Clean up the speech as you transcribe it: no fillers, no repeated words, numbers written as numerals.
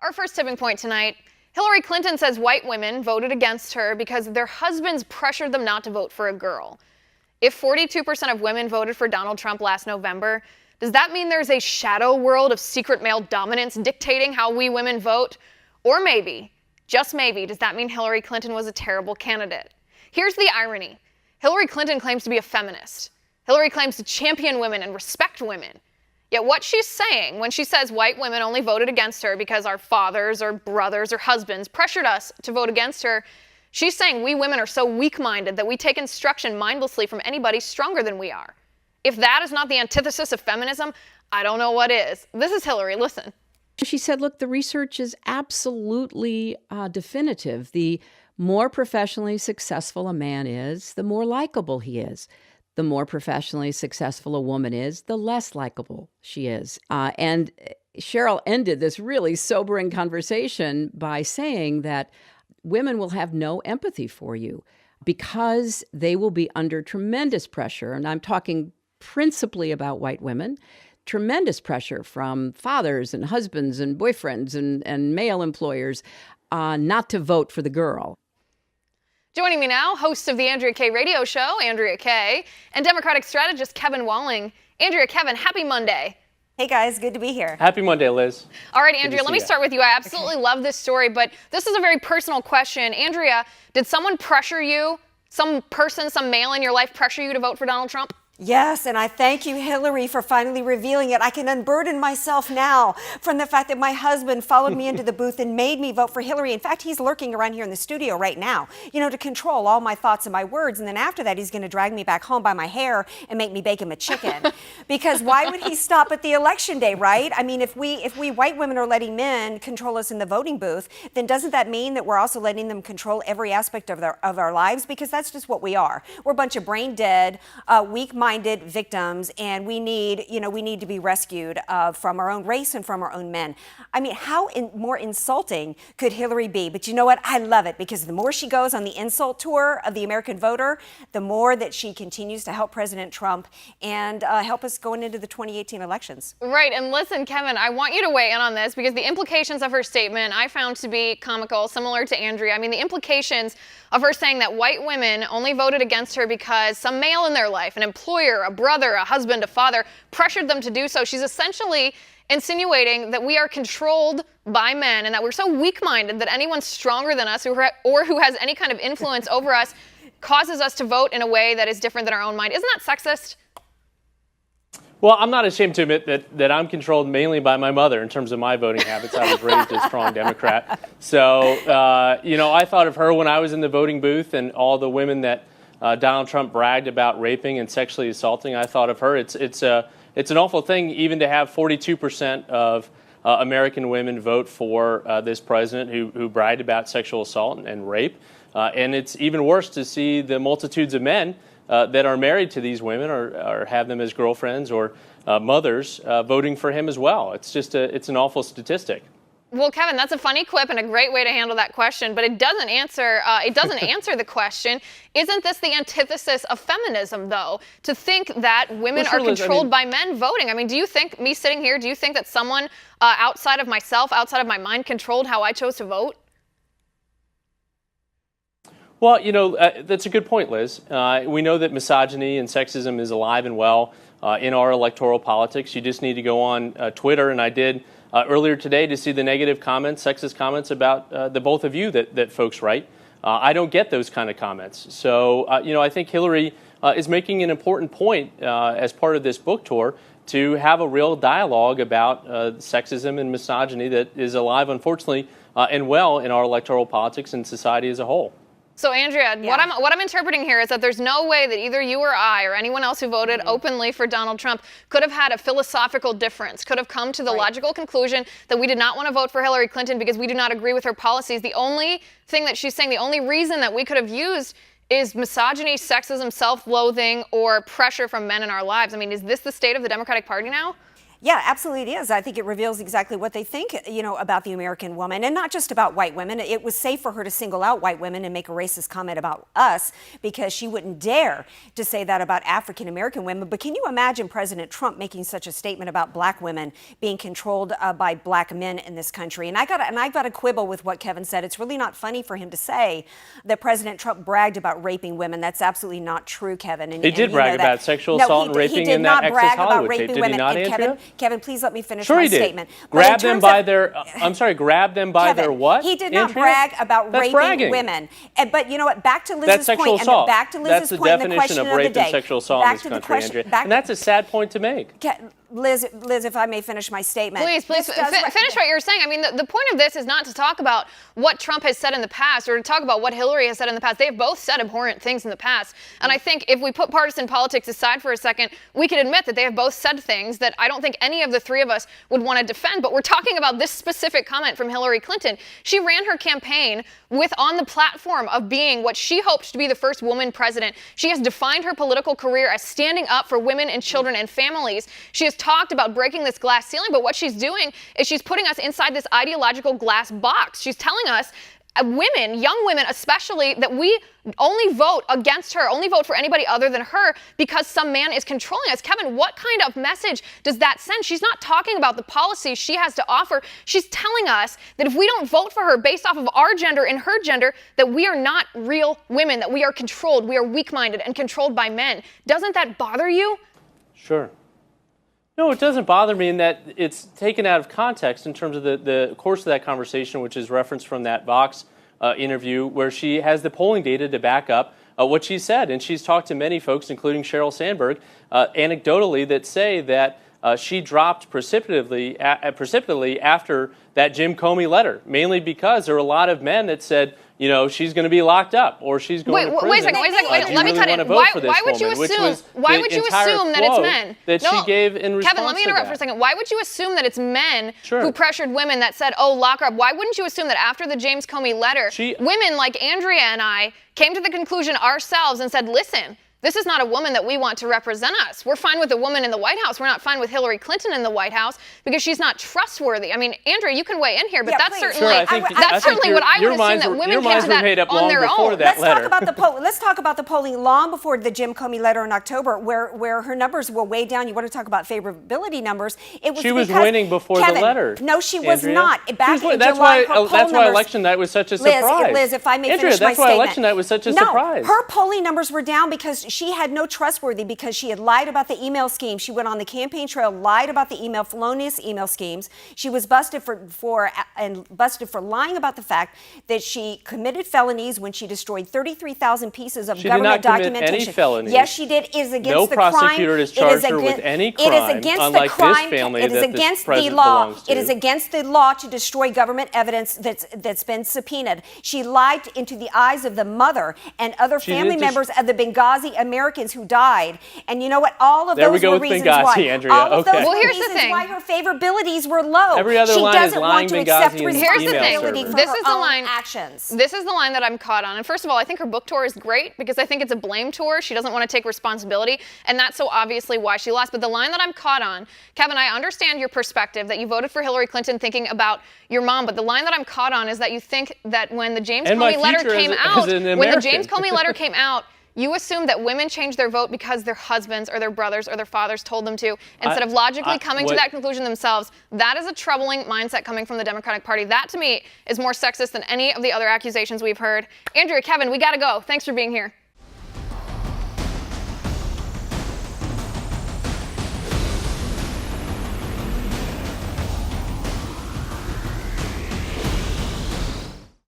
Our first tipping point tonight, Hillary Clinton says white women voted against her because their husbands pressured them not to vote for a girl. If 42% of women voted for Donald Trump last November, does that mean there's a shadow world of secret male dominance dictating how we women vote? Or maybe, just maybe, does that mean Hillary Clinton was a terrible candidate? Here's the irony. Hillary Clinton claims to be a feminist. Hillary claims to champion women and respect women. Yet what she's saying when she says white women only voted against her because our fathers or brothers or husbands pressured us to vote against her, she's saying we women are so weak-minded that we take instruction mindlessly from anybody stronger than we are. If that is not the antithesis of feminism, I don't know what is. This is Hillary. Listen. She said, look, the research is absolutely definitive. The more professionally successful a man is, the more likable he is. The more professionally successful a woman is, the less likable she is. And Cheryl ended this really sobering conversation by saying that women will have no empathy for you because they will be under tremendous pressure. And I'm talking principally about white women. Tremendous pressure from fathers and husbands and boyfriends and male employers not to vote for the girl. Joining me now, host of the Andrea K radio show, Andrea K, and Democratic strategist Kevin Walling. Andrea, Kevin, happy Monday. Hey guys, good to be here. Happy Monday, Liz. All right, Andrea, let me start with you. I absolutely love this story, but this is a very personal question. Andrea, did someone pressure you, some person, some male in your life pressure you to vote for Donald Trump? Yes, and I thank you, Hillary, for finally revealing it. I can unburden myself now from the fact that my husband followed me into the booth and made me vote for Hillary. In fact, he's lurking around here in the studio right now, to control all my thoughts and my words. And then after that, he's going to drag me back home by my hair and make me bake him a chicken. Because why would he stop at the election day, right? I mean, if we white women are letting men control us in the voting booth, then doesn't that mean that we're also letting them control every aspect of our lives? Because that's just what we are. We're a bunch of brain dead, weak-minded victims, and we need to be rescued from our own race and from our own men. I mean, how more insulting could Hillary be? But you know what? I love it, because the more she goes on the insult tour of the American voter, the more that she continues to help President Trump and help us going into the 2018 elections. Right, and listen, Kevin, I want you to weigh in on this, because the implications of her statement I found to be comical, similar to Andrea. I mean, the implications of her saying that white women only voted against her because some male in their life, an employer, a brother, a husband, a father, pressured them to do so. She's essentially insinuating that we are controlled by men and that we're so weak-minded that anyone stronger than us or who has any kind of influence over us causes us to vote in a way that is different than our own mind. Isn't that sexist? Well, I'm not ashamed to admit that I'm controlled mainly by my mother in terms of my voting habits. I was raised a strong Democrat. So, I thought of her when I was in the voting booth and all the women that Donald Trump bragged about raping and sexually assaulting. I thought of her. It's an awful thing even to have 42% of American women vote for this president who bragged about sexual assault and rape. And it's even worse to see the multitudes of men that are married to these women or have them as girlfriends or mothers voting for him as well. It's an awful statistic. Well, Kevin, that's a funny quip and a great way to handle that question, but it doesn't answer the question. Isn't this the antithesis of feminism, though, to think that women are controlled by men voting? I mean, do you think that someone outside of myself, outside of my mind, controlled how I chose to vote? Well, that's a good point, Liz. We know that misogyny and sexism is alive and well in our electoral politics. You just need to go on Twitter, and I did earlier today, to see the negative comments, sexist comments about the both of you that folks write. I don't get those kind of comments. So, I think Hillary is making an important point as part of this book tour to have a real dialogue about sexism and misogyny that is alive, unfortunately, and well in our electoral politics and society as a whole. So, Andrea, what I'm interpreting here is that there's no way that either you or I or anyone else who voted openly for Donald Trump could have had a philosophical difference, could have come to the logical conclusion that we did not want to vote for Hillary Clinton because we do not agree with her policies. The only thing that she's saying, the only reason that we could have used is misogyny, sexism, self-loathing, or pressure from men in our lives. I mean, is this the state of the Democratic Party now? Yeah, absolutely it is. I think it reveals exactly what they think, about the American woman, and not just about white women. It was safe for her to single out white women and make a racist comment about us because she wouldn't dare to say that about African American women. But can you imagine President Trump making such a statement about black women being controlled by black men in this country? And I got to quibble with what Kevin said. It's really not funny for him to say that President Trump bragged about raping women. That's absolutely not true, Kevin. He did brag about sexual assault and raping in that Access Hollywood tape, did he not, Andrea? Kevin, please let me finish sure my he did. statement. Grab them by their, grab them by Kevin, their what? He did not Andrea? brag about That's raping bragging. women. But you know what? Back to Liz's that's sexual point. assault. And back to Liz's that's point. the And the definition question of rape the day. and sexual assault Back in this to the country, question, Andrea. And that's a sad point to make. Liz, if I may finish my statement. Please, finish what you're saying. I mean, the point of this is not to talk about what Trump has said in the past or to talk about what Hillary has said in the past. They have both said abhorrent things in the past. And I think if we put partisan politics aside for a second, we can admit that they have both said things that I don't think any of the three of us would want to defend. But we're talking about this specific comment from Hillary Clinton. She ran her campaign on the platform of being what she hoped to be the first woman president. She has defined her political career as standing up for women and children and families. She has talked about breaking this glass ceiling, but what she's doing is she's putting us inside this ideological glass box. She's telling us, women, young women especially, that we only vote against her, only vote for anybody other than her because some man is controlling us. Kevin, what kind of message does that send? She's not talking about the policies she has to offer. She's telling us that if we don't vote for her based off of our gender and her gender, that we are not real women, that we are controlled, we are weak-minded and controlled by men. Doesn't that bother you? Sure. No, it doesn't bother me in that it's taken out of context in terms of the course of that conversation, which is referenced from that Vox interview where she has the polling data to back up what she said. And she's talked to many folks, including Sheryl Sandberg, anecdotally, that say that she dropped precipitously after that Jim Comey letter, mainly because there were a lot of men that said, she's going to be locked up or she's going to prison. Wait a second. Let me cut in. Why would you assume that it's men? That she gave in response Kevin, let me interrupt for a second. Why would you assume that it's men who pressured women that said, oh, lock her up? Why wouldn't you assume that after the James Comey letter, women like Andrea and I came to the conclusion ourselves and said, listen, this is not a woman that we want to represent us. We're fine with a woman in the White House. We're not fine with Hillary Clinton in the White House because she's not trustworthy. I mean, Andrea, you can weigh in here, but that's certainly what I would assume that women came to that on their own. Let's talk about the polling long before the Jim Comey letter in October, where her numbers were way down. You want to talk about favorability numbers? She was winning before the letter. No, she was not. That's why election night was such a surprise. Liz, if I may finish my statement. That's why election night was such a surprise. Her polling numbers were down because she had no trustworthy because she had lied about the email scheme. She went on the campaign trail, lied about the felonious email schemes. She was busted for lying about the fact that she committed felonies when she destroyed 33,000 pieces of government documentation. She did not commit any felonies. Yes, she did. It is against no the crime. No prosecutor has charged her with any crime. It is against unlike the crime. This family it is that against this the law. belongs to. It is against the law to destroy government evidence that's been subpoenaed. She lied into the eyes of the mother and other family members of the Benghazi Americans who died. And you know what? All of those were reasons why. Andrea. All of those Well, were here's the reasons thing. why her favorabilities were low. Every other she line doesn't is lying want to accept Benghazi and responsibility email for This her is the own line. actions. This is the line that I'm caught on. And first of all, I think her book tour is great because I think it's a blame tour. She doesn't want to take responsibility, and that's so obviously why she lost. But the line that I'm caught on, Kevin, I understand your perspective that you voted for Hillary Clinton thinking about your mom, but the line that I'm caught on is that you think that when the James Comey letter came out, you assume that women change their vote because their husbands or their brothers or their fathers told them to, instead of logically coming to that conclusion themselves. That is a troubling mindset coming from the Democratic Party. That, to me, is more sexist than any of the other accusations we've heard. Andrea, Kevin, we got to go. Thanks for being here.